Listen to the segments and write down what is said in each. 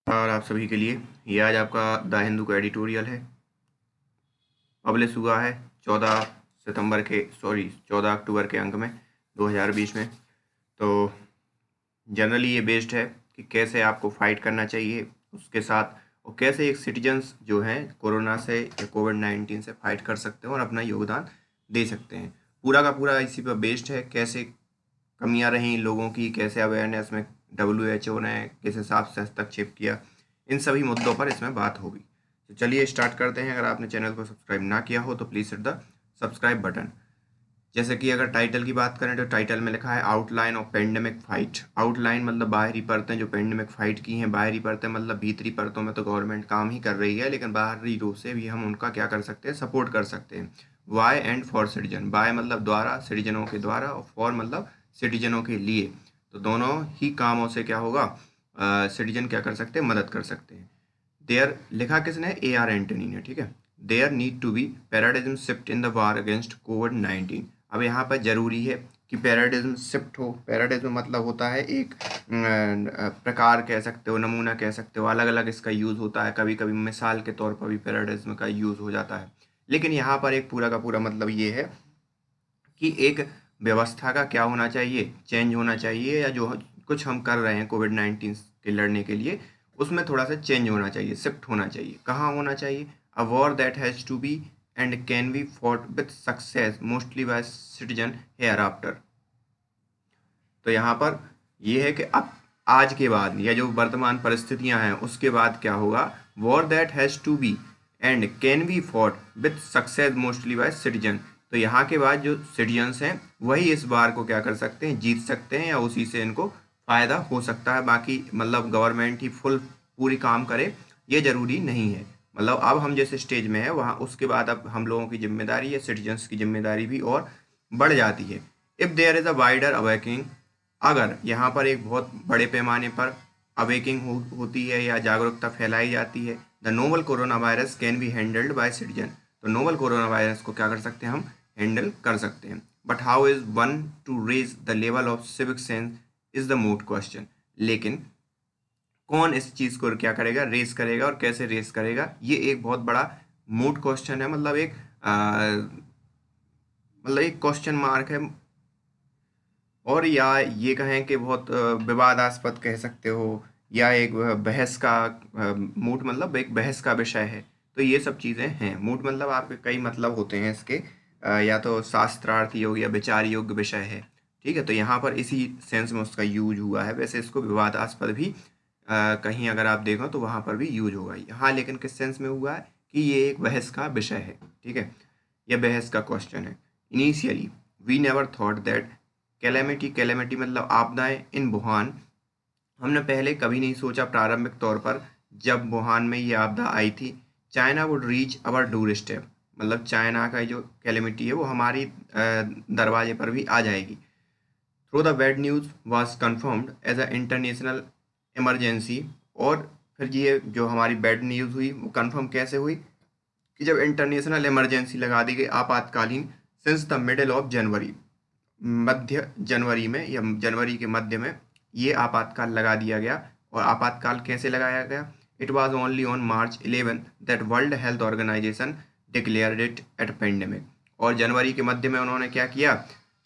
और आप सभी के लिए ये आज आपका द हिंदू का एडिटोरियल है। पब्लिश हुआ है 14 अक्टूबर के अंक में 2020 में। तो जनरली ये बेस्ड है कि कैसे आपको फाइट करना चाहिए उसके साथ, और कैसे एक सिटीजन्स जो हैं कोरोना से या कोविड-19 से फाइट कर सकते हैं और अपना योगदान दे सकते हैं। पूरा का पूरा इसी पर बेस्ड है, कैसे कमियां रहीं लोगों की, कैसे अवेयरनेस में WHO ने किस हिसाब से हस्तक्षेप किया, इन सभी मुद्दों पर इसमें बात होगी। तो चलिए स्टार्ट करते हैं। अगर आपने चैनल को सब्सक्राइब ना किया हो तो please hit the subscribe button. जैसे कि अगर टाइटल की बात करें तो टाइटल में लिखा है outline of pandemic fight. Outline मतलब बाहरी परतें जो पेंडेमिक फाइट की हैं। बाहरी परतें मतलब भीतरी परतों में तो गवर्नमेंट काम ही कर रही है, लेकिन बाहरी रूप से भी हम उनका क्या कर सकते हैं, सपोर्ट कर सकते हैं। By and for citizen, by मतलब द्वारा, सिटीजनों के द्वारा, और फॉर मतलब सिटीजनों के लिए। तो दोनों ही कामों से क्या होगा, सिटीजन क्या कर सकते हैं, मदद कर सकते हैं। देयर लिखा किसने, AR एंटनी ने, ठीक है। There need to be paradigm shift in the war against कोविड-19। अब यहाँ पर जरूरी है कि पैराडिज्म शिफ्ट हो। पैराडिज्म मतलब होता है एक प्रकार कह सकते हो, नमूना कह सकते हो, अलग अलग इसका यूज़ होता है। कभी कभी मिसाल के तौर पर भी पैराडिज्म का यूज़ हो जाता है, लेकिन यहाँ पर एक पूरा का पूरा मतलब ये है कि एक व्यवस्था का क्या होना चाहिए, चेंज होना चाहिए, या जो कुछ हम कर रहे हैं कोविड-19 के लड़ने के लिए उसमें थोड़ा सा चेंज होना चाहिए, शिफ्ट होना चाहिए। कहाँ होना चाहिए, a war that has to be and can be fought with success mostly by citizen hereafter. तो यहाँ पर ये है कि अब आज के बाद या जो वर्तमान परिस्थितियां हैं उसके बाद क्या होगा, war that has to be and can be fought with success mostly by citizen. तो यहाँ के बाद जो सिटीजन्स हैं वही इस बार को क्या कर सकते हैं, जीत सकते हैं, या उसी से इनको फ़ायदा हो सकता है। बाकी मतलब गवर्नमेंट ही पूरी काम करे ये ज़रूरी नहीं है। मतलब अब हम जिस स्टेज में है वहाँ उसके बाद अब हम लोगों की जिम्मेदारी या सिटीजन्स की जिम्मेदारी भी और बढ़ जाती है। If there is a wider awakening, अगर यहाँ पर एक बहुत बड़े पैमाने पर अवेकिंग होती है या जागरूकता फैलाई जाती है, the novel corona virus can be handled by citizen. तो नोवल कोरोना वायरस को क्या कर सकते हैं, हम हैंडल कर सकते हैं। But how is one to raise the level of civic sense is the moot question. लेकिन कौन इस चीज़ को क्या करेगा, रेस करेगा, और कैसे रेस करेगा, ये एक बहुत बड़ा मोट क्वेश्चन है। मतलब एक क्वेश्चन मार्क है, और या ये कहें कि बहुत विवादास्पद कह सकते हो, या एक बहस का मूड, मतलब एक बहस का विषय है। तो ये सब चीज़ें हैं। मूड मतलब आपके कई मतलब होते हैं इसके, या तो शास्त्रार्थ योग्य या विचार योग्य विषय है, ठीक है। तो यहाँ पर इसी सेंस में उसका यूज हुआ है। वैसे इसको विवादास्पद भी कहीं अगर आप देखो तो वहाँ पर भी यूज होगा यहाँ, लेकिन किस सेंस में हुआ है कि ये एक बहस का विषय है, ठीक है, यह बहस का क्वेश्चन है। Initially we never thought that calamity मतलब आपदाएं इन वुहान, हमने पहले कभी नहीं सोचा प्रारंभिक तौर पर जब वुहान में ये आपदा आई थी, China would reach our door step, मतलब चाइना का जो कैलेमिटी है वो हमारी दरवाजे पर भी आ जाएगी। Through the bad news was confirmed as a international emergency. और फिर ये जो हमारी बैड न्यूज़ हुई वो कंफर्म कैसे हुई कि जब इंटरनेशनल इमरजेंसी लगा दी गई, आपातकालीन, since the middle of January, मध्य जनवरी में या जनवरी के मध्य में ये आपातकाल लगा दिया गया। और आपातकाल कैसे लगाया गया, it was only on March 11 that World Health Organisation declared it at pandemic. और जनवरी के मध्य में उन्होंने क्या किया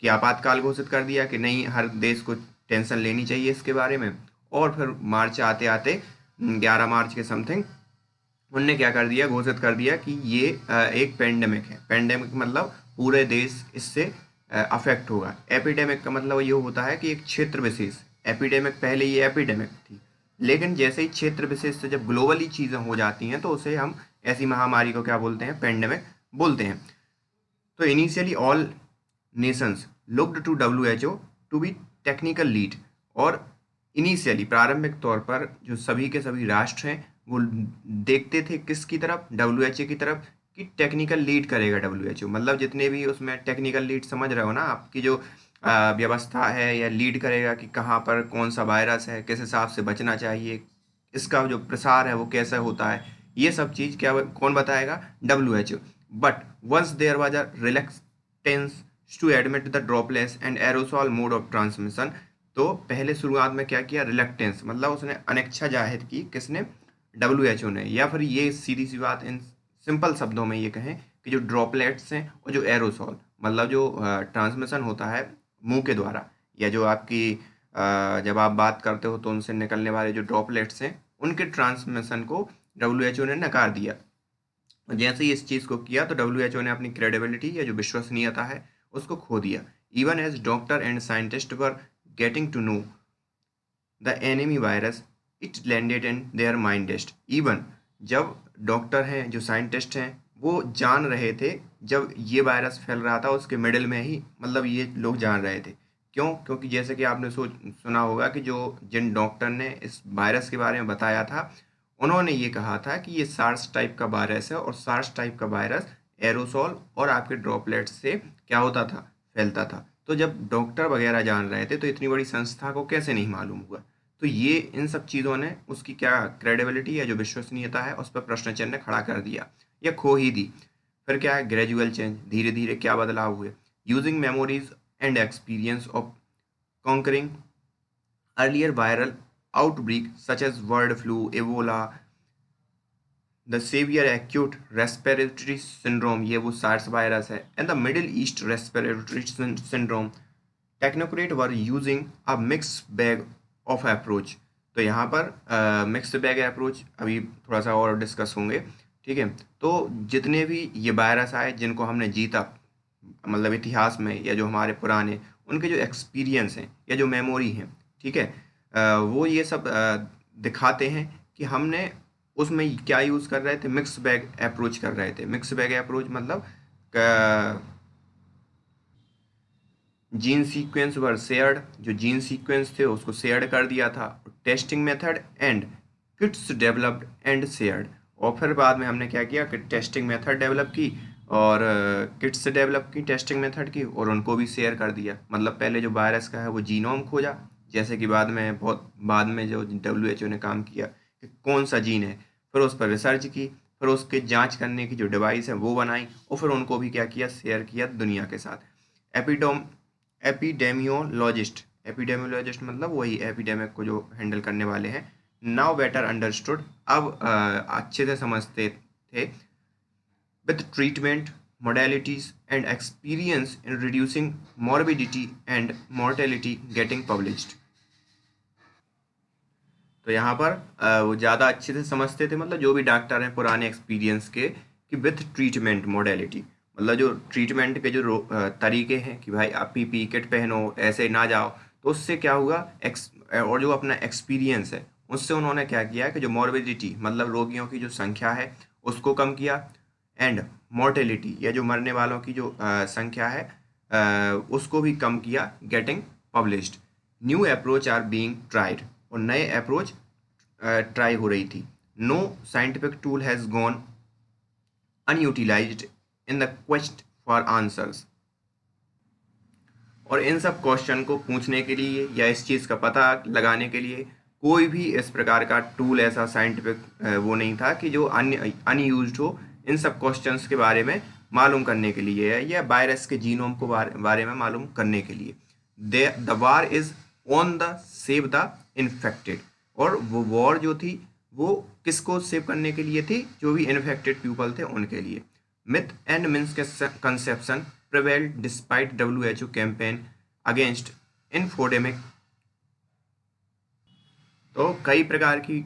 कि आपातकाल घोषित कर दिया कि नहीं, हर देश को टेंशन लेनी चाहिए इसके बारे में। और फिर मार्च आते आते 11 मार्च के समथिंग उनने क्या कर दिया, घोषित कर दिया कि ये एक पेंडेमिक है। पेंडेमिक मतलब पूरे देश इससे अफेक्ट होगा। एपिडेमिक का मतलब ये होता है कि एक क्षेत्र विशेष, एपिडेमिक पहले ये एपिडेमिक थी, लेकिन जैसे ही क्षेत्र विशेष से जब ग्लोबली चीज़ें हो जाती हैं तो उसे हम ऐसी महामारी को क्या बोलते हैं, पेंडेमिक बोलते हैं। तो initially all nations looked to WHO to be technical lead. और इनिशियली प्रारंभिक तौर पर जो सभी के सभी राष्ट्र हैं वो देखते थे किसकी तरफ, WHO की तरफ, कि टेक्निकल लीड करेगा WHO। मतलब जितने भी उसमें टेक्निकल लीड समझ रहे हो ना, आपकी जो व्यवस्था है, या लीड करेगा कि कहाँ पर कौन सा वायरस है, किस हिसाब से बचना चाहिए, इसका जो प्रसार है वो कैसे होता है, ये सब चीज़ क्या कौन बताएगा, WHO। But once there was a reluctance to admit the droplets and aerosol mode of transmission, तो पहले शुरुआत में क्या किया, रिलक्टेंस, मतलब उसने अनिच्छा जाहिर की, किसने, WHO ने। या फिर ये सीधी सी बात, इन सिंपल शब्दों में ये कहें कि जो ड्रॉपलेट्स हैं और जो एरोसॉल, मतलब जो ट्रांसमिशन होता है मुंह के द्वारा, या जो आपकी जब आप बात करते हो तो उनसे निकलने वाले जो ड्रॉपलेट्स हैं, उनके ट्रांसमिशन को WHO ने नकार दिया। जैसे ही इस चीज़ को किया तो WHO ने अपनी क्रेडिबिलिटी या जो विश्वसनीयता है उसको खो दिया। Even as doctor and scientist were getting to know the enemy virus, it landed in their mindset. Even जब डॉक्टर हैं, जो साइंटिस्ट हैं, वो जान रहे थे, जब ये वायरस फैल रहा था उसके मिडिल में ही, मतलब ये लोग जान रहे थे। क्यों? क्योंकि जैसे कि आपने सुना होगा कि जो जिन डॉक्टर ने इस वायरस के बारे में बताया था, उन्होंने ये कहा था कि ये सार्स टाइप का वायरस है, और सार्स टाइप का वायरस एरोसॉल और आपके ड्रॉपलेट्स से क्या होता था, फैलता था। तो जब डॉक्टर वगैरह जान रहे थे तो इतनी बड़ी संस्था को कैसे नहीं मालूम हुआ? तो ये इन सब चीज़ों ने उसकी क्या क्रेडिबिलिटी या जो विश्वसनीयता है उस पर प्रश्न चिन्ह खड़ा कर दिया, या खो ही दी। फिर क्या है, ग्रेजुअल चेंज, धीरे धीरे क्या बदलाव हुए, using memories and experience of conquering earlier viral outbreak such as bird flu, Ebola, the severe acute respiratory syndrome, ये वो सार्स वायरस है, and the Middle East respiratory syndrome. Technocrat were using a mix bag of approach. तो यहाँ पर mix bag approach अभी थोड़ा सा और डिस्कस होंगे, ठीक है। तो जितने भी ये वायरस आए जिनको हमने जीता, मतलब इतिहास में, या जो हमारे पुराने उनके जो एक्सपीरियंस हैं या जो मेमोरी हैं, ठीक है, वो ये सब दिखाते हैं कि हमने उसमें क्या यूज़ कर रहे थे, मिक्स बैग अप्रोच कर रहे थे। मिक्स बैग अप्रोच मतलब जीन सीक्वेंस वर शेयर्ड, जो जीन सीक्वेंस थे उसको शेयर कर दिया था। Testing method and kits developed and shared, और फिर बाद में हमने क्या किया कि टेस्टिंग मेथड डेवलप की, और किट्स डेवलप की टेस्टिंग मेथड की, और उनको भी शेयर कर दिया। मतलब पहले जो वायरस का है वो जीनोम खोजा, जैसे कि बाद में, बहुत बाद में जो WHO ने काम किया कि कौन सा जीन है, फिर उस पर रिसर्च की, फिर उसके जांच करने की जो डिवाइस है वो बनाई, और फिर उनको भी क्या किया, शेयर किया दुनिया के साथ। एपिडोम एपिडेमियोलॉजिस्ट मतलब वही एपिडेमिक को जो हैंडल करने वाले हैं। नाउ बेटर अंडरस्टूड, अब अच्छे से समझते थे, with treatment modalities and experience in reducing morbidity and mortality getting published. तो यहाँ पर वो ज़्यादा अच्छे से समझते थे, मतलब जो भी डॉक्टर हैं पुराने एक्सपीरियंस के, कि विथ ट्रीटमेंट मोडेलिटी, मतलब जो ट्रीटमेंट के जो तरीके हैं कि भाई आप पीपी किट पहनो, ऐसे ना जाओ, तो उससे क्या हुआ, और जो अपना एक्सपीरियंस है उससे उन्होंने क्या किया कि जो मॉर्बिडिटी, मतलब रोगियों की जो संख्या है उसको कम किया, एंड मॉर्टेलिटी, या जो मरने वालों की जो संख्या है उसको भी कम किया, getting published. New approach are being tried, और नए अप्रोच ट्राई हो रही थी। No scientific tool has gone unutilised in the quest for answers. और इन सब क्वेश्चन को पूछने के लिए या इस चीज़ का पता लगाने के लिए कोई भी इस प्रकार का टूल, ऐसा साइंटिफिक वो नहीं था कि जो अनयूज्ड हो इन सब क्वेश्चंस के बारे में मालूम करने के लिए, या वायरस के जीनोम को बारे में मालूम करने के लिए। The war is on the save the infected, और वो वॉर जो थी वो किसको सेव करने के लिए थी, जो भी इन्फेक्टेड पीपल थे उनके लिए। Myth and misconception prevailed despite WHO campaign against infodemic। तो कई प्रकार की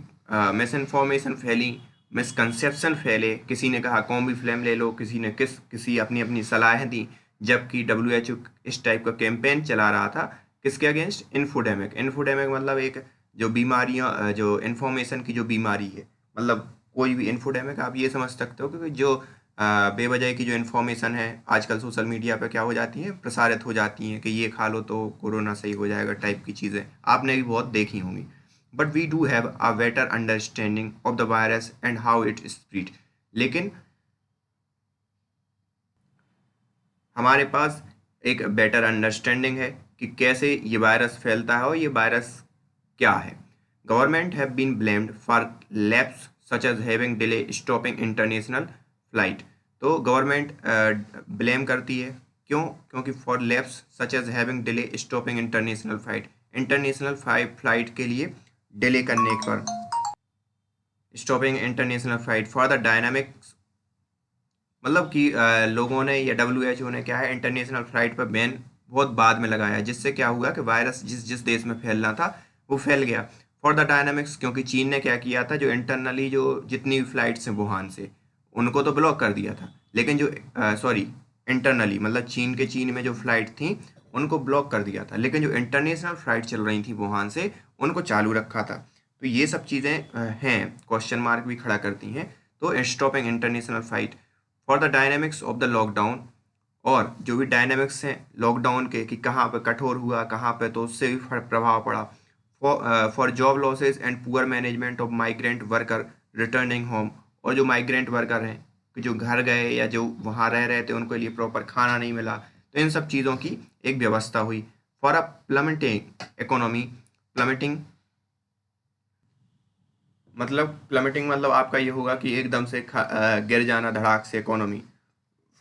मिस इन्फॉर्मेशन फैली, मिसकंसेप्शन फैले। किसी ने कहा कॉम्बी फ्लेम ले लो, किसी ने किसी अपनी अपनी सलाहें दी, जबकि WHO इस टाइप का कैंपेन चला रहा था किसके अगेंस्ट, इन्फोडेमिक। इन्फोडेमिक मतलब एक जो बीमारियां, जो इन्फॉर्मेशन की जो बीमारी है, मतलब कोई भी इन्फोडेमिक आप ये समझ सकते हो, क्योंकि जो बेवजह की जो इन्फॉर्मेशन है आजकल सोशल मीडिया पे क्या हो जाती है, प्रसारित हो जाती हैं कि ये खा लो तो कोरोना सही हो जाएगा टाइप की चीज़ें, आपने भी बहुत देखी होंगी। But we do have a better understanding of the virus and how it spread. लेकिन हमारे पास एक बेटर अंडरस्टैंडिंग है कि कैसे ये वायरस फैलता है और ये वायरस क्या है। Government have been blamed for lapse such as having delay stopping international flight. तो गवर्नमेंट ब्लेम करती है, क्यों? क्योंकि for lapse such as having delay stopping international flight, international flight के लिए डिले करने पर, stopping international flight for the dynamics, मतलब कि लोगों ने या WHO ने क्या है इंटरनेशनल फ्लाइट पर बैन बहुत बाद में लगाया, जिससे क्या हुआ कि वायरस जिस जिस देश में फैलना था वो फैल गया। फॉर द डायनामिक्स, क्योंकि चीन ने क्या किया था, जो इंटरनली जो जितनी भी फ्लाइट्स हैं वुहान से, उनको तो ब्लॉक कर दिया था, लेकिन जो सॉरी इंटरनली मतलब चीन में जो फ्लाइट थी उनको ब्लॉक कर दिया था, लेकिन जो इंटरनेशनल फ्लाइट चल रही थी वुहान से उनको चालू रखा था। तो ये सब चीज़ें हैं, क्वेश्चन मार्क भी खड़ा करती हैं। तो stopping international flight for the dynamics of the lockdown, और जो भी डायनेमिक्स हैं लॉकडाउन के कि कहाँ पे कठोर हुआ कहाँ पे, तो उससे भी प्रभाव पड़ा। For job losses and poor management of migrant worker returning home, और जो माइग्रेंट वर्कर हैं कि जो घर गए या जो वहाँ रह रहे थे उनके लिए प्रॉपर खाना नहीं मिला, तो इन सब चीज़ों की एक व्यवस्था हुई। फॉर अ प्लमेटिंग इकोनॉमी, प्लमेटिंग मतलब आपका ये होगा कि एकदम से गिर जाना धड़ाक से economy.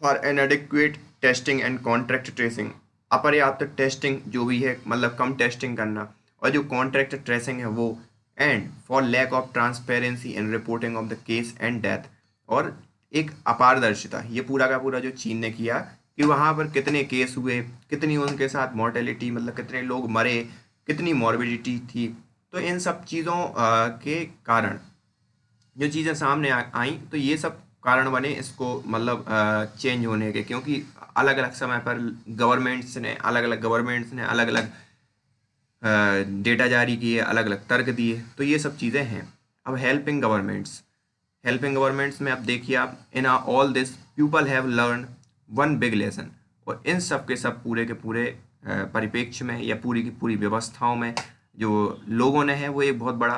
For इनएडिक्वेट testing and contract tracing, अपर्याप्त टेस्टिंग जो भी है मतलब कम टेस्टिंग करना, और जो कॉन्ट्रैक्ट ट्रेसिंग है वो। And for lack of transparency in reporting of the case and death, और एक अपारदर्शिता, ये पूरा का पूरा जो चीन ने किया कि वहाँ पर कितने केस हुए, कितनी उनके साथ मोर्टेलिटी मतलब कितने लोग मरे, कितनी मॉर्बिडिटी थी। तो इन सब चीज़ों के कारण जो चीज़ें सामने आई, तो ये सब कारण बने इसको मतलब चेंज होने के, क्योंकि अलग अलग समय पर गवर्नमेंट्स ने अलग अलग डेटा जारी किए, अलग अलग तर्क दिए, तो ये सब चीज़ें हैं। अब हेल्पिंग गवर्नमेंट्स में अब देखिए आप, in all this people have learn one big lesson, और इन सब के सब पूरे के पूरे परिप्रेक्ष्य में या पूरी की पूरी व्यवस्थाओं में जो लोगों ने है वो एक बहुत बड़ा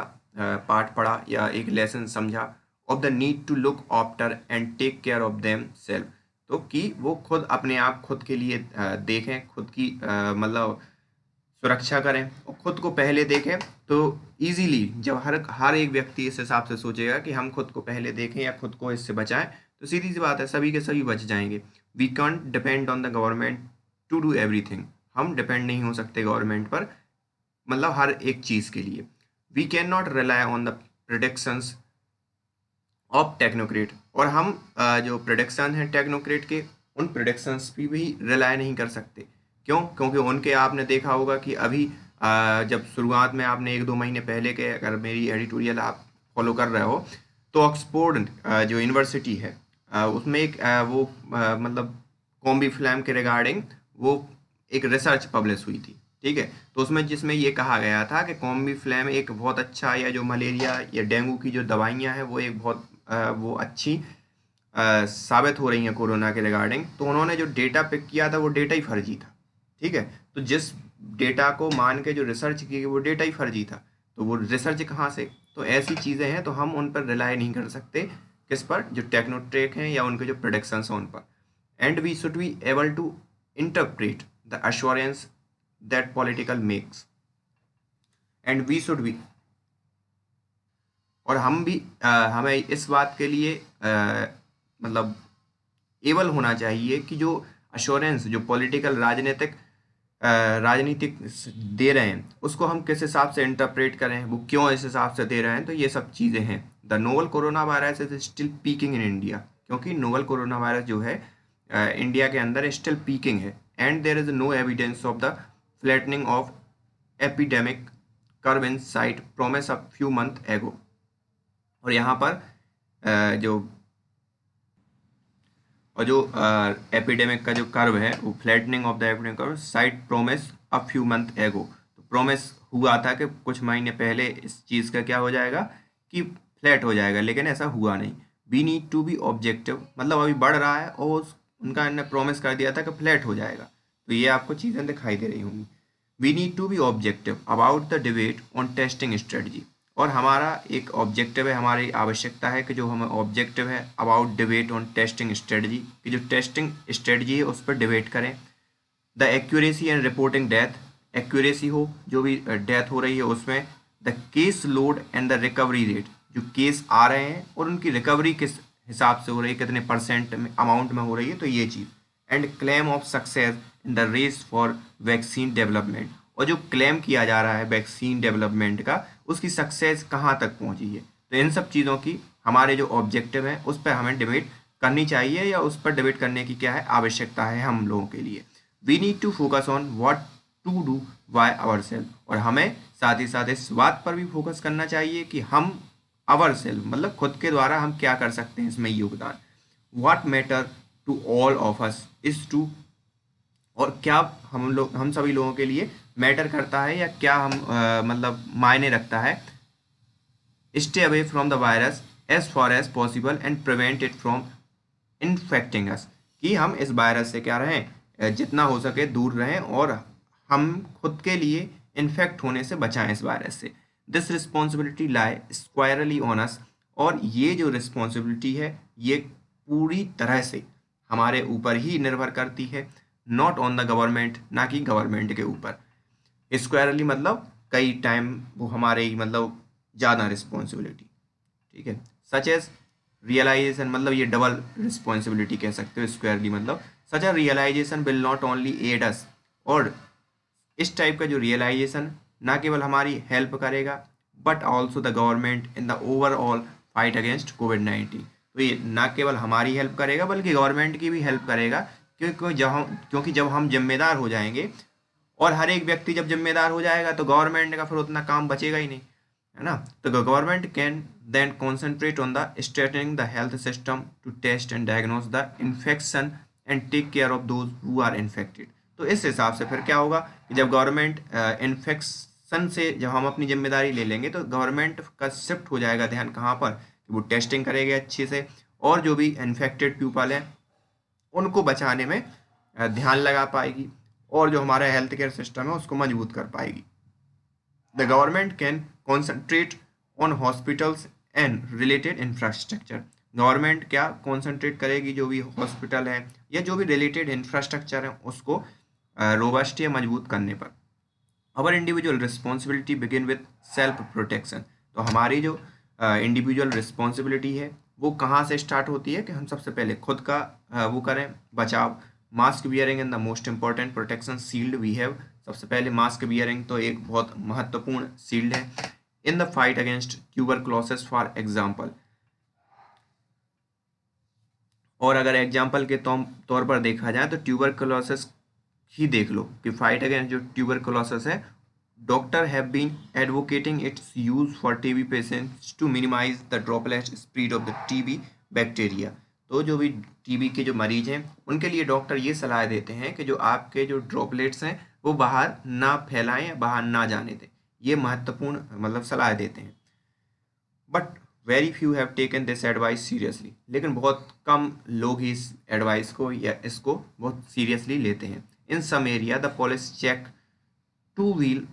पाठ पढ़ा या एक लेसन समझा, of the need to look after and take care of them self, तो कि वो खुद अपने आप खुद के लिए देखें, खुद की मतलब सुरक्षा करें और खुद को पहले देखें। तो इजीली जब हर एक व्यक्ति इस हिसाब से सोचेगा कि हम खुद को पहले देखें या खुद को इससे बचाएं, तो सीधी सी बात है सभी के सभी बच जाएंगे। We can't depend on the government to do everything, हम डिपेंड नहीं हो सकते गवर्नमेंट पर मतलब हर एक चीज़ के लिए। We cannot rely on the predictions of technocrat, और हम जो प्रोडिक्शन हैं टेक्नोक्रेट के, उन प्रोडिक्शंस पे भी रिलाई नहीं कर सकते। क्यों? क्योंकि उनके आपने देखा होगा कि अभी जब शुरुआत में आपने 1-2 महीने पहले के अगर मेरी एडिटोरियल आप फॉलो कर रहे हो, तो ऑक्सफोर्ड जो यूनिवर्सिटी है उसमें एक वो मतलब कॉम्बी फ्लैम के रिगार्डिंग वो एक रिसर्च पब्लिश हुई थी, ठीक है। तो उसमें जिसमें ये कहा गया था कि कॉम्बी फ्लैम एक बहुत अच्छा, या जो मलेरिया या डेंगू की जो दवाइयाँ हैं वो एक बहुत वो अच्छी साबित हो रही हैं कोरोना के रिगार्डिंग। तो उन्होंने जो डेटा पिक किया था वो डेटा ही फर्जी था, ठीक है। तो जिस डेटा को मान के जो रिसर्च की गई वो डेटा ही फर्जी था, तो वो रिसर्च कहाँ से? तो ऐसी चीज़ें हैं, तो हम उन पर रिलाई नहीं कर सकते, किस पर? जो टेक्नोट्रेक हैं या उनके जो प्रोडिक्शंस हैं उन पर। And we should be able to interpret the assurance that political makes, and we should be, और हम भी हमें इस बात के लिए मतलब एबल होना चाहिए कि जो अश्योरेंस जो पॉलिटिकल राजनीतिक दे रहे हैं उसको हम किस हिसाब से इंटरप्रेट करें, वो क्यों इस हिसाब से दे रहे हैं। तो ये सब चीज़ें हैं। The novel corona virus is still peaking in India, क्योंकि नोवल कोरोना वायरस जो है इंडिया के अंदर स्टिल पीकिंग है। And there is no evidence of the flattening of epidemic curve in sight promise a few month ago, और यहाँ पर जो एपिडेमिक का जो कर्व है वो flattening of the epidemic curve site promise a few month एगो, तो प्रोमिस हुआ था कि कुछ महीने पहले इस चीज़ का क्या हो जाएगा कि फ्लैट हो जाएगा, लेकिन ऐसा हुआ नहीं। We need to be objective, मतलब अभी बढ़ रहा है और उनका ने प्रॉमिस कर दिया था कि फ्लैट हो जाएगा, तो ये आपको चीज़ें दिखाई दे रही होंगी। We need to be objective about the debate on testing strategy, और हमारा एक ऑब्जेक्टिव है, हमारी आवश्यकता है कि जो हमें ऑब्जेक्टिव है about debate on testing strategy, कि जो टेस्टिंग स्ट्रेटजी है उस पर डिबेट करें। The accuracy and reporting death, accuracy हो जो भी डेथ हो रही है उसमें, the case load and the recovery rate, जो केस आ रहे हैं और उनकी रिकवरी किस हिसाब से हो रही है, कितने परसेंट में अमाउंट में हो रही है, तो ये चीज़। And claim of success in the race for vaccine development, और जो क्लेम किया जा रहा है वैक्सीन डेवलपमेंट का, उसकी सक्सेस कहाँ तक पहुंची है। तो इन सब चीज़ों की हमारे जो ऑब्जेक्टिव है उस पर हमें डिबेट करनी चाहिए, या उस पर डिबेट करने की क्या है आवश्यकता है हम लोगों के लिए। We need to focus on what to do by our self, और हमें साथ ही साथ इस बात पर भी फोकस करना चाहिए कि हम आवर सेल्फ मतलब खुद के द्वारा हम क्या कर सकते हैं इसमें योगदान। What matter to all of us is to, और क्या हम सभी लोगों के लिए मैटर करता है, या क्या हम मतलब मायने रखता है, stay away from the virus as far as possible and prevent it from infecting us, कि हम इस वायरस से क्या रहें, जितना हो सके दूर रहें, और हम खुद के लिए इन्फेक्ट होने से बचाएं इस वायरस से। This responsibility lie स्क्वायरली on us, और ये जो रिस्पॉन्सिबिलिटी है ये पूरी तरह से हमारे ऊपर ही निर्भर करती है, नॉट ऑन द गवर्नमेंट, ना कि गवर्नमेंट के ऊपर। स्क्वायरली मतलब कई टाइम वो हमारे ही मतलब ज़्यादा रिस्पॉन्सिबिलिटी, ठीक है। सच एज रियलाइजेशन, मतलब ये डबल रिस्पॉन्सिबिलिटी कह सकते हो स्क्वायरली मतलब। Such a realization will not only aid us, और इस टाइप का जो रियलाइजेशन ना केवल हमारी हेल्प करेगा but also the government in the overall fight against कोविड-19। तो ये ना केवल हमारी हेल्प करेगा बल्कि गवर्नमेंट की भी हेल्प करेगा, क्योंकि जब हम जिम्मेदार हो जाएंगे, और हर एक व्यक्ति जब जिम्मेदार हो जाएगा तो गवर्नमेंट का फिर उतना काम बचेगा ही नहीं, है ना। तो government can then concentrate on the strengthening the health system to test and diagnose the infection and take care of those who are infected. तो इस हिसाब से फिर क्या होगा कि जब गवर्नमेंट इन्फेक्शन से जब हम अपनी जिम्मेदारी ले लेंगे तो गवर्नमेंट का शिफ्ट हो जाएगा ध्यान कहाँ पर, कि वो टेस्टिंग करेगी अच्छे से, और जो भी इन्फेक्टेड पीपल हैं उनको बचाने में ध्यान लगा पाएगी, और जो हमारा हेल्थ केयर सिस्टम है उसको मजबूत कर पाएगी। The government can concentrate on hospitals and related infrastructure. Government क्या कॉन्सेंट्रेट करेगी, जो भी हॉस्पिटल है या जो भी रिलेटेड इंफ्रास्ट्रक्चर है उसको रोबस्ट या मजबूत करने पर। Our individual responsibility begin with self protection. तो हमारी जो इंडिविजुअल रिस्पॉन्सिबिलिटी है वो कहाँ से स्टार्ट होती है, कि हम सबसे पहले खुद का वो करें बचाव। Mask wearing in the most important protection shield we have. सबसे पहले मास्क बियरिंग तो एक बहुत महत्वपूर्ण शील्ड है in the fight against tuberculosis for example. और अगर एग्जाम्पल के तौर पर देखा जाए तो ट्यूबरक्लोसिस ही देख लो, कि फाइट अगेंस्ट जो ट्यूबरक्लोसिस है, doctor have been advocating its use for TB patients to minimise the droplet spread of the TB bacteria. तो जो भी टीबी के जो मरीज हैं उनके लिए डॉक्टर ये सलाह देते हैं कि जो आपके जो ड्रॉपलेट्स हैं वो बाहर ना फैलाएं, बाहर ना जाने दें। ये महत्वपूर्ण मतलब सलाह देते हैं। But very few have taken this advice seriously, लेकिन बहुत कम लोग ही इस एडवाइस को या इसको बहुत सीरियसली लेते हैं। In some area the police check two wheel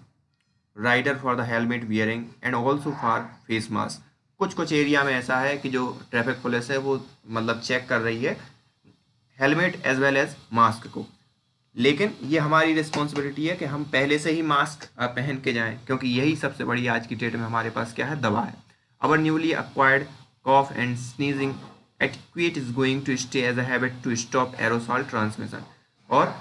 rider for the helmet wearing and also for face mask. कुछ कुछ एरिया में ऐसा है कि जो ट्रैफिक पुलिस है वो मतलब चेक कर रही है helmet as well as mask को, लेकिन ये हमारी रिस्पॉन्सिबिलिटी है कि हम पहले से ही मास्क पहन के जाएं, क्योंकि यही सबसे बड़ी आज की डेट में हमारे पास क्या है, दवा है। Our newly acquired cough and sneezing etiquette is going to stay as a habit to stop aerosol transmission. और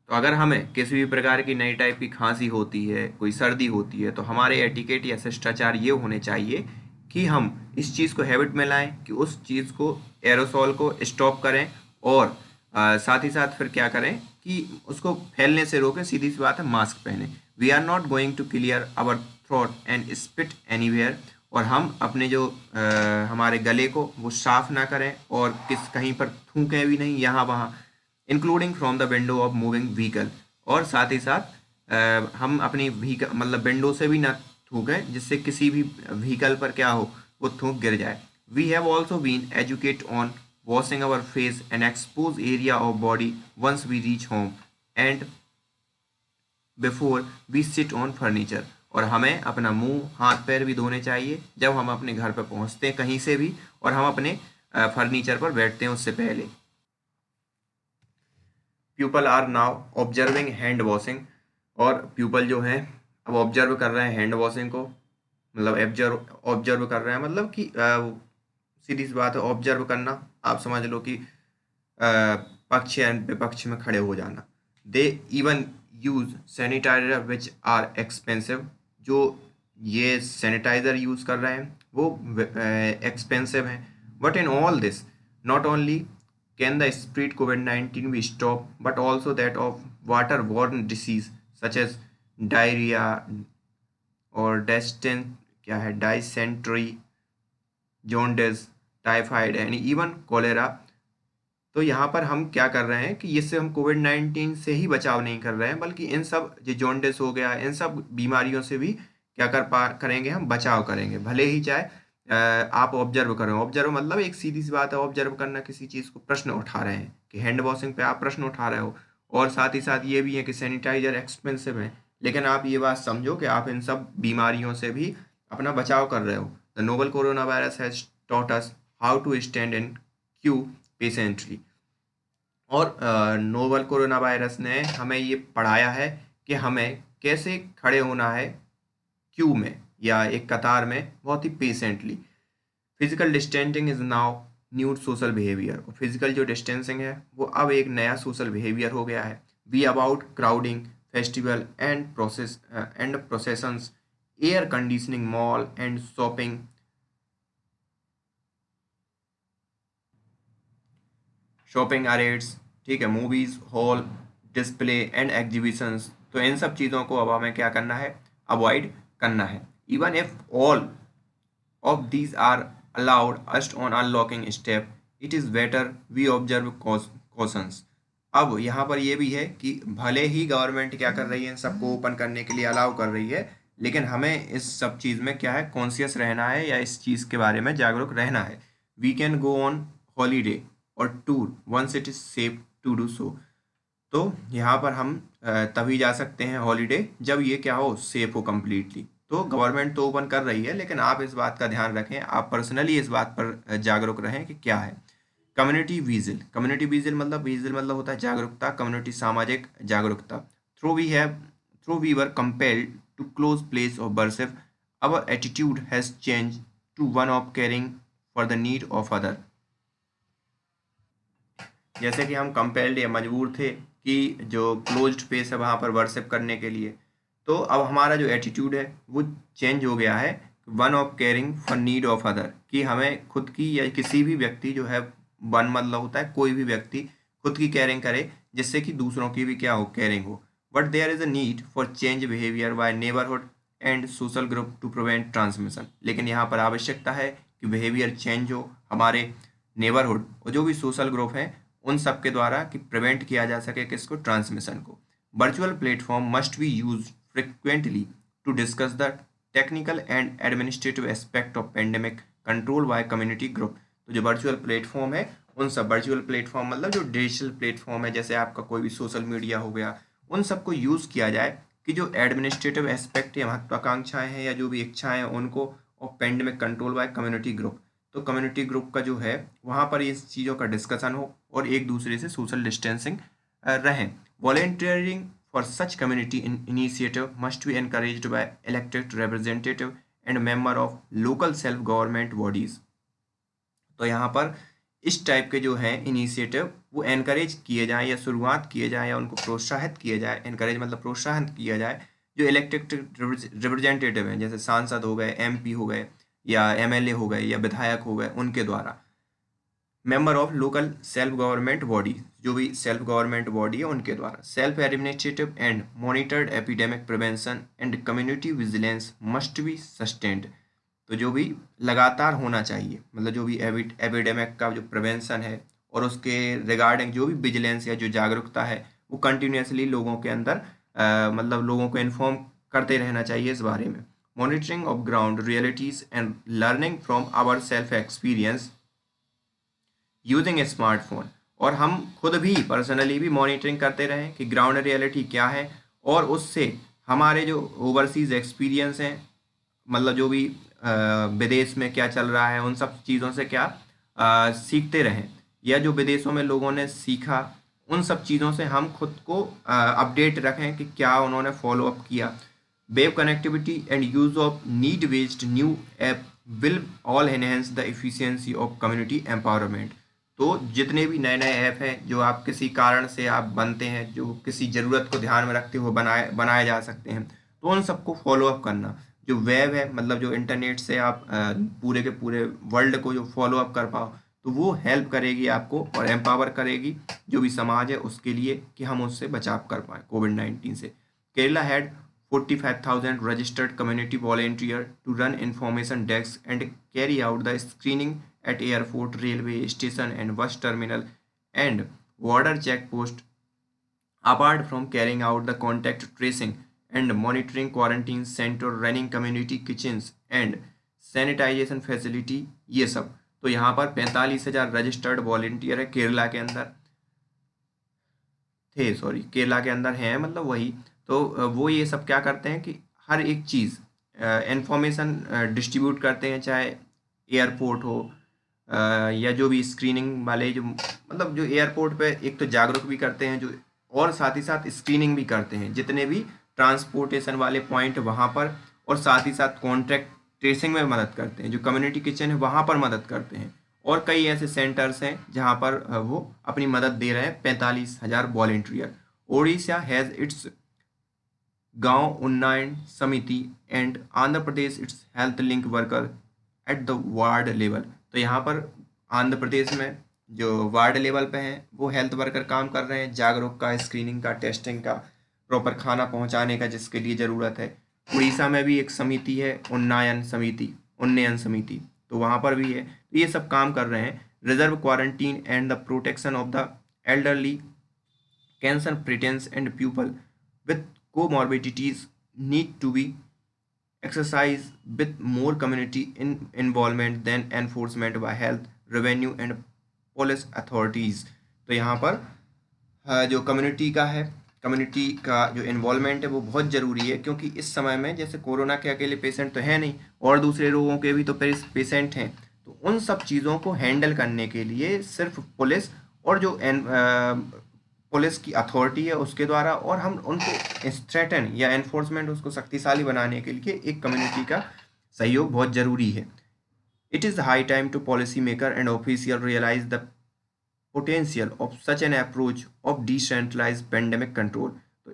तो अगर हमें किसी भी प्रकार की नई टाइप की खांसी होती है, कोई सर्दी होती है, तो हमारे एटिकेट या शिष्टाचार ये होने चाहिए कि हम इस चीज़ को हैबिट में लाएं, कि उस चीज़ को एरोसॉल को स्टॉप करें, और साथ ही साथ फिर क्या करें कि उसको फैलने से रोकें। सीधी सी बात है, मास्क पहने। We are not going to clear our throat and spit anywhere. और हम अपने जो हमारे गले को वो साफ ना करें, और कहीं पर थूकें भी नहीं यहाँ वहाँ, including from the window of moving vehicle. और साथ ही साथ हम अपनी व्हीकल मतलब विंडो से भी ना थूकें, जिससे किसी भी व्हीकल पर क्या हो, वो थूक गिर जाए। We have also been educate on washing our face and expose area of body once we reach home and before we sit on furniture। और हमें अपना मुंह हाथ पैर भी धोने चाहिए जब हम अपने घर पर पहुंचते हैं कहीं से भी, और हम अपने फर्नीचर पर बैठते हैं उससे पहले। People are now observing hand washing. और पीपल जो हैं अब ऑब्जर्व कर रहे हैं हैंड वॉशिंग को, मतलब ऑब्जर्व कर रहे हैं, मतलब कि सीधी सी बात है, ऑब्जर्व करना आप समझ लो कि पक्ष या विपक्ष में खड़े हो जाना। They even use sanitizer which are expensive. जो ये सैनिटाइजर यूज़ कर रहे हैं वो एक्सपेंसिव हैं। But in all this not only can the spread COVID-19 be stopped, but also that of waterborne disease such as diarrhea और dysentery, jaundice, typhoid and even cholera. तो यहाँ पर हम क्या कर रहे हैं कि इससे हम COVID-19 से ही बचाव नहीं कर रहे हैं, बल्कि इन सब जो जॉन्डिस हो गया, इन सब बीमारियों से भी क्या करेंगे, हम बचाव करेंगे। भले ही चाहे आप ऑब्जर्व करें। ऑब्जर्व मतलब एक सीधी सी बात है, ऑब्जर्व करना किसी चीज़ को प्रश्न उठा रहे हैं कि हैंड वॉशिंग पे आप प्रश्न उठा रहे हो, और साथ ही साथ ये भी है कि सैनिटाइजर एक्सपेंसिव है, लेकिन आप ये बात समझो कि आप इन सब बीमारियों से भी अपना बचाव कर रहे हो। The novel corona virus has taught us how to stand and queue patiently. और नोवल कोरोना वायरस ने हमें ये पढ़ाया है कि हमें कैसे खड़े होना है क्यू में या एक कतार में बहुत ही patiently. Physical distancing is now new social behaviour. और फिजिकल जो डिस्टेंसिंग है वो अब एक नया सोशल बिहेवियर हो गया है। We about crowding festival and processions, air conditioning mall and shopping, shopping arcades, ठीक है, movies hall, display and exhibitions. तो इन सब चीज़ों को अब हमें क्या करना है, अवॉइड करना है। Even if all of these are allowed as on unlocking step, it is better we observe cautions. अब यहाँ पर ये भी है कि भले ही गवर्नमेंट क्या कर रही है, इन सबको ओपन करने के लिए अलाउ कर रही है, लेकिन हमें इस सब चीज़ में क्या है, कॉन्शियस रहना है या इस चीज़ के बारे में जागरूक रहना है। We can go on holiday और tour once it is safe to do so. तो यहाँ पर हम तभी जा सकते हैं हॉलीडे जब ये क्या हो, सेफ हो कम्प्लीटली। तो गवर्नमेंट तो ओपन कर रही है, लेकिन आप इस बात का ध्यान रखें, आप पर्सनली इस बात पर जागरूक रहें कि क्या है। Community vigil. कम्युनिटी विजिल मतलब होता है जागरूकता, कम्युनिटी सामाजिक जागरूकता। Through we were compelled to close place of worship, our attitude has change to one of caring for the need of other. जैसे कि हम कंपेल्ड या मजबूर थे कि जो क्लोज्ड स्पेस है वहाँ पर वर्शिप करने के लिए, तो अब हमारा जो एटीट्यूड है वो चेंज हो गया है, one of caring for need of other, कि हमें खुद की या किसी भी व्यक्ति जो है, वन मतलब होता है कोई भी व्यक्ति खुद की केयरिंग करे जिससे कि दूसरों की भी क्या हो, केयरिंग हो। But there is a need for change behaviour by neighbourhood and social group to prevent transmission. लेकिन यहाँ पर आवश्यकता है कि बिहेवियर चेंज हो हमारे नेबरहुड और जो भी सोशल ग्रुप हैं उन सब के द्वारा, कि प्रिवेंट किया जा सके किसको, ट्रांसमिशन को। Virtual platform must be use frequently to discuss the technical and administrative aspect of pandemic control by community group. तो जो वर्चुअल प्लेटफॉर्म है, उन सब वर्चुअल प्लेटफॉर्म मतलब जो डिजिटल प्लेटफॉर्म है, जैसे आपका कोई भी सोशल मीडिया हो गया, उन सबको यूज़ किया जाए कि जो एडमिनिस्ट्रेटिव एस्पेक्ट या महत्वाकांक्षाएं हैं या जो भी इच्छाएं हैं उनको, और pandemic control by community group. तो कम्युनिटी ग्रुप का जो है वहाँ पर इस चीज़ों का डिस्कशन हो और एक दूसरे से सोशल डिस्टेंसिंग रहें। Volunteering for such community initiative must be encouraged by elected representative and member of local self government bodies. तो यहाँ पर इस टाइप के जो हैं इनिशिएटिव वो एनकरेज किए जाएँ या शुरुआत किए जाएँ या उनको प्रोत्साहित किए जाए। एनकरेज मतलब प्रोत्साहन किया जाए जो इलेक्टेड रिप्रेजेंटेटिव हैं, जैसे सांसद हो गए, एमपी हो गए या एमएलए हो गए या विधायक हो गए, उनके द्वारा। Member of local self government body, जो भी सेल्फ गवर्नमेंट बॉडी है उनके द्वारा। Self administrative and monitored epidemic prevention and community vigilance must be sustained. तो जो भी लगातार होना चाहिए, मतलब जो भी एपिडेमिक का जो प्रिवेंशन है और उसके रिगार्डिंग जो भी विजिलेंस या जो जागरूकता है वो कंटिन्यूसली लोगों के अंदर मतलब लोगों को इन्फॉर्म करते रहना चाहिए इस बारे में। Monitoring of ground realities and learning from our self experience using a smartphone. और हम खुद भी पर्सनली भी मॉनिटरिंग करते रहें कि ग्राउंड रियलिटी क्या है, और उससे हमारे जो ओवरसीज़ एक्सपीरियंस हैं, मतलब जो भी विदेश में क्या चल रहा है उन सब चीज़ों से क्या सीखते रहें, या जो विदेशों में लोगों ने सीखा उन सब चीज़ों से हम खुद को अपडेट रखें कि क्या उन्होंने फॉलो अप किया। Web connectivity and use of need based new app will all enhance the efficiency of community empowerment। तो जितने भी नए नए ऐप हैं जो आप किसी कारण से आप बनते हैं, जो किसी ज़रूरत को ध्यान में रखते हुए बनाए जा सकते हैं, तो उन सबको फॉलो अप करना। जो वेब है, मतलब जो इंटरनेट से आप पूरे के पूरे वर्ल्ड को जो फॉलो अप कर पाओ, तो वो हेल्प करेगी आपको और एम्पावर करेगी जो भी समाज है उसके लिए, कि हम उससे बचाव कर पाएँ कोविड-19 से। Kerala had 45,000 registered community volunteers to run information desks and carry out the screening at airport, railway station and bus terminal and border checkpost. Apart from carrying out the contact tracing and monitoring quarantine center, running community kitchens and sanitation facility, ये सब। तो यहाँ पर 45,000 registered volunteer है केरला के अंदर केरला के अंदर हैं, मतलब वही। तो वो ये सब क्या करते हैं कि हर एक चीज़ इंफॉर्मेशन डिस्ट्रीब्यूट करते हैं, चाहे एयरपोर्ट हो या जो भी स्क्रीनिंग वाले, जो मतलब जो एयरपोर्ट पे एक तो जागरूक भी करते हैं, जो और साथ ही साथ स्क्रीनिंग भी करते हैं जितने भी ट्रांसपोर्टेशन वाले पॉइंट वहाँ पर, और साथ ही साथ कॉन्ट्रैक्ट ट्रेसिंग में मदद करते हैं। जो कम्युनिटी किचन है वहाँ पर मदद करते हैं, और कई ऐसे सेंटर्स हैं जहाँ पर वो अपनी मदद दे रहे हैं 45,000 वॉलेंटियर। ओडिशा हैज़ इट्स गांव उन्नयन समिति and Andhra Pradesh it's health link worker at the ward level. तो यहाँ पर आंध्र प्रदेश में जो वार्ड लेवल पे हैं वो हेल्थ वर्कर काम कर रहे हैं, जागरूक का, स्क्रीनिंग का, टेस्टिंग का, प्रॉपर खाना पहुँचाने का जिसके लिए ज़रूरत है। उड़ीसा में भी एक समिति है, उन्नयन समिति, तो वहाँ पर भी है। तो ये सब काम कर रहे हैं। Reserve quarantine and the protection of the elderly, cancer patients and people with comorbidities need to be exercised with more community involvement than enforcement by health, revenue and police authorities। तो यहाँ पर जो कम्युनिटी का जो involvement है वो बहुत ज़रूरी है, क्योंकि इस समय में जैसे कोरोना के अकेले पेशेंट तो है नहीं, और दूसरे रोगों के भी तो पेशेंट हैं। तो उन सब चीज़ों को हैंडल करने के लिए सिर्फ पुलिस और जो पुलिस की अथॉरिटी है उसके द्वारा, और हम उनको स्ट्रेटन या एनफोर्समेंट उसको शक्तिशाली बनाने के लिए एक कम्युनिटी का सहयोग बहुत ज़रूरी है। It is high time to policy maker and official realise the potential of such an approach of decentralise pandemic control. तो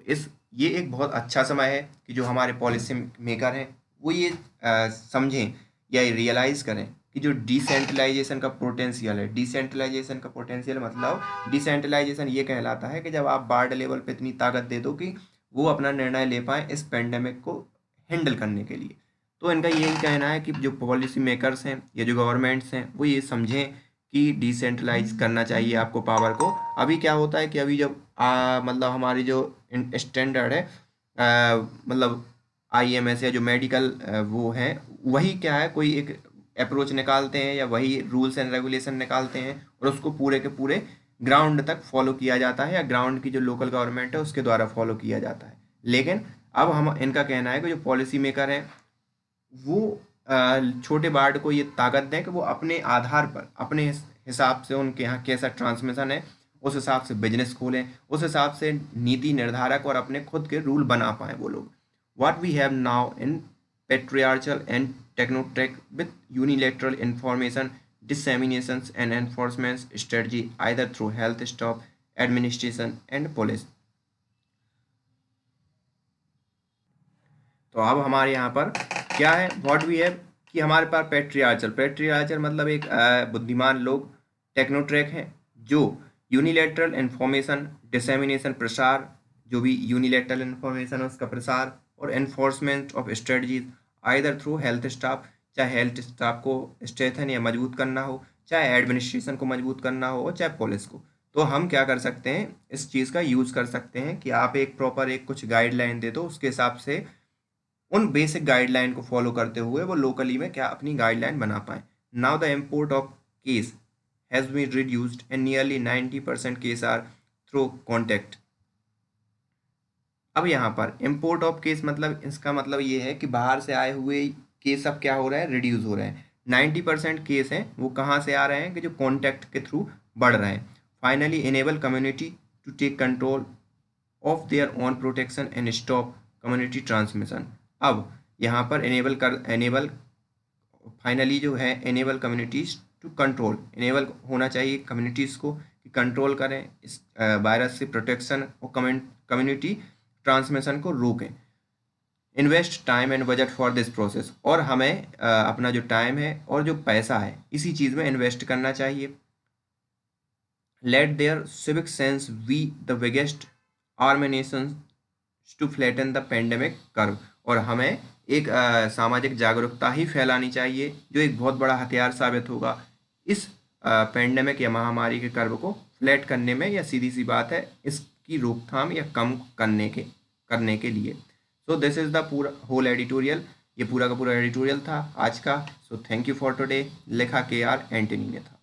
ये एक बहुत अच्छा समय है कि जो हमारे पॉलिसी मेकर हैं वो ये समझें या रियलाइज़ करें कि जो डिसेंट्रलाइजेशन का पोटेंशियल है, डिसेंट्रलाइजेशन का पोटेंशियल मतलब डिसेंट्रलाइजेशन ये कहलाता है कि जब आप वार्ड लेवल पे इतनी ताकत दे दो कि वो अपना निर्णय ले पाएँ इस पेंडेमिक को हैंडल करने के लिए। तो इनका यही कहना है कि जो पॉलिसी मेकर्स हैं या जो गवर्नमेंट्स हैं वो ये समझें कि डिसेंट्रलाइज करना चाहिए आपको पावर को। अभी क्या होता है कि अभी जब मतलब हमारी जो स्टैंडर्ड है, मतलब IMS या जो मेडिकल वो है, वही क्या है, कोई एक अप्रोच निकालते हैं या वही रूल्स एंड रेगुलेशन निकालते हैं और उसको पूरे के पूरे ग्राउंड तक फॉलो किया जाता है, या ग्राउंड की जो लोकल गवर्नमेंट है उसके द्वारा फॉलो किया जाता है। लेकिन अब हम इनका कहना है कि जो पॉलिसी मेकर हैं वो छोटे वार्ड को ये ताकत दें कि वो अपने आधार पर, अपने हिसाब से उनके यहाँ कैसा ट्रांसमिशन है उस हिसाब से बिजनेस खोलें, उस हिसाब से नीति निर्धारक और अपने खुद के रूल बना पाएँ वो लोग। What we have now in patriarchal and technocratic with unilateral information disseminations and enforcement strategy either through health staff, administration and police। तो अब हमारे यहाँ पर क्या है, व्हाट वी हैव, कि हमारे पास पेट्रियार्चल मतलब एक बुद्धिमान लोग, टेक्नोट्रैक हैं जो यूनिलेटरल इन्फॉर्मेशन डिसेमिनेशन प्रसार, जो भी यूनिलेटरल इन्फॉर्मेशन है उसका प्रसार, और enforcement of strategies either through health staff, चाहे हेल्थ स्टाफ को स्ट्रेथन या मजबूत करना हो, चाहे एडमिनिस्ट्रेशन को मजबूत करना हो, चाहे पुलिस को। तो हम क्या कर सकते हैं, इस चीज़ का यूज़ कर सकते हैं कि आप एक प्रॉपर एक कुछ गाइडलाइन दे दो, उसके हिसाब से उन बेसिक गाइडलाइन को फॉलो करते हुए वो लोकली में क्या अपनी गाइडलाइन बना पाएँ। Now the import of case has been reduced and nearly 90% case are through contact. अब यहाँ पर इम्पोर्ट ऑफ केस मतलब इसका मतलब ये है कि बाहर से आए हुए केस अब क्या हो रहे हैं, रिड्यूस हो रहे हैं। 90% केस हैं वो कहाँ से आ रहे हैं कि जो कॉन्टैक्ट के थ्रू बढ़ रहे हैं। Finally enable community to take control of their own protection and stop community transmission. अब यहाँ पर फाइनली जो है enable communities to control, enable होना चाहिए कम्युनिटीज़ को कि कंट्रोल करें इस वायरस से, प्रोटेक्शन और कम्युनिटी ट्रांसमिशन को रोकें। Invest time and budget for this process, और हमें अपना जो टाइम है और जो पैसा है इसी चीज़ में इन्वेस्ट करना चाहिए। Let their civic sense be the biggest arm nation to flatten the pandemic curve, और हमें एक सामाजिक जागरूकता ही फैलानी चाहिए जो एक बहुत बड़ा हथियार साबित होगा इस पेंडेमिक या महामारी के कर्व को फ्लैट करने में, या सीधी सी बात है इसकी रोकथाम या कम करने के लिए। सो दिस इज़ द पूरा होल एडिटोरियल, ये पूरा का पूरा एडिटोरियल था आज का। So thank you for today. लिखा KR एंटनी ने था।